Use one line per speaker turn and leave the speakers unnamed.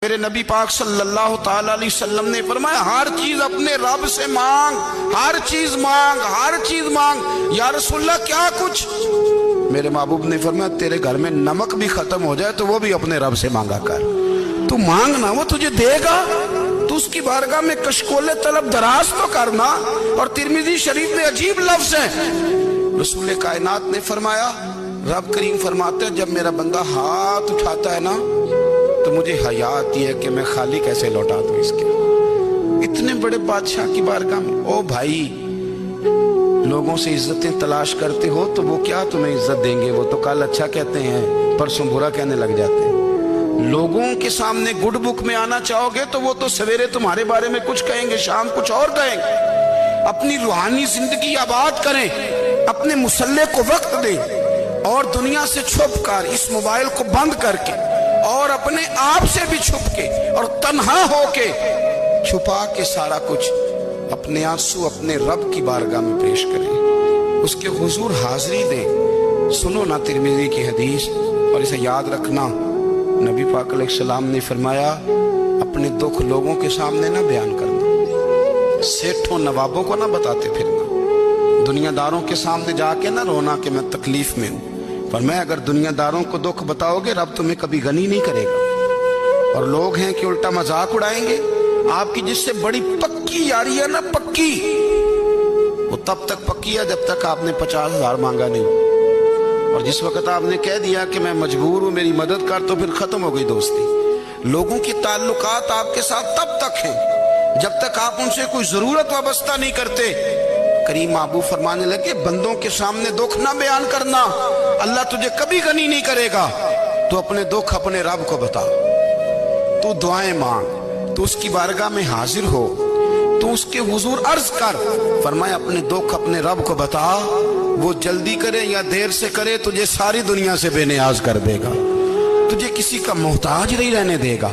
میرے نبی پاک صلی اللہ تعالیٰ علیہ وسلم نے فرمایا ہر چیز اپنے رب سے مانگ، ہر چیز مانگ، ہر چیز مانگ۔ یا رسول اللہ کیا کچھ؟ میرے محبوب نے فرمایا تیرے گھر میں نمک بھی ختم ہو جائے تو وہ بھی اپنے رب سے مانگا کر، تو مانگنا وہ تجھے دے گا، تو اس کی بارگاہ میں کشکول طلب دراز تو کرنا۔ اور ترمذی شریف میں عجیب لفظ ہے، رسول کائنات نے فرمایا، رب کریم فرماتے ہیں جب میرا بندہ ہاتھ اٹھاتا ہے نا تو مجھے حیا آتی ہے کہ میں خالی کیسے لوٹا دوں اس کے۔ اتنے بڑے بادشاہ کی بارگاہ میں او بھائی، لوگوں سے عزتیں تلاش کرتے ہو تو وہ کیا تمہیں عزت دیں گے؟ وہ تو کل اچھا کہتے ہیں پرسوں برا کہنے لگ جاتے ہیں۔ لوگوں کے سامنے گڈ بک میں آنا چاہو گے تو وہ تو سویرے تمہارے بارے میں کچھ کہیں گے، شام کچھ اور کہیں گے۔ اپنی روحانی زندگی آباد کریں، اپنے مسلح کو وقت دیں، اور دنیا سے چھپ کر اس موبائل کو بند کر کے اور اپنے آپ سے بھی چھپ کے اور تنہا ہو کے چھپا کے سارا کچھ اپنے آنسو اپنے رب کی بارگاہ میں پیش کریں، اس کے حضور حاضری دیں۔ سنو نا ترمذی کی حدیث اور اسے یاد رکھنا، نبی پاک علیہ السلام نے فرمایا اپنے دکھ لوگوں کے سامنے نہ بیان کرنا، سیٹھوں نوابوں کو نہ بتاتے پھرنا، دنیا داروں کے سامنے جا کے نہ رونا کہ میں تکلیف میں ہوں۔ فرمایا اگر دنیا داروں کو دکھ بتاؤ گے رب تمہیں کبھی غنی نہیں کرے گا۔ اور لوگ ہیں کہ الٹا مذاق اڑائیں گے۔ آپ کی جس سے بڑی پکی یاری ہے نا، پکی، وہ تب تک پکی ہے جب تک آپ نے 50,000 مانگا نہیں، اور جس وقت آپ نے کہہ دیا کہ میں مجبور ہوں میری مدد کر تو پھر ختم ہو گئی دوستی۔ لوگوں کی تعلقات آپ کے ساتھ تب تک ہیں جب تک آپ ان سے کوئی ضرورت وابستہ نہیں کرتے۔ کریم محبوب فرمانے لگے بندوں کے سامنے دکھ نہ بیان کرنا، اللہ تجھے کبھی غنی نہیں کرے گا۔ تو اپنے دکھ اپنے رب کو بتا، تو دعائیں مانگ، تو اس کی بارگاہ میں حاضر ہو، تو اس کے حضور عرض کر۔ فرمایا اپنے دکھ اپنے رب کو بتا، وہ جلدی کرے یا دیر سے کرے تجھے ساری دنیا سے بے نیاز کر دے گا، تجھے کسی کا محتاج نہیں رہنے دے گا۔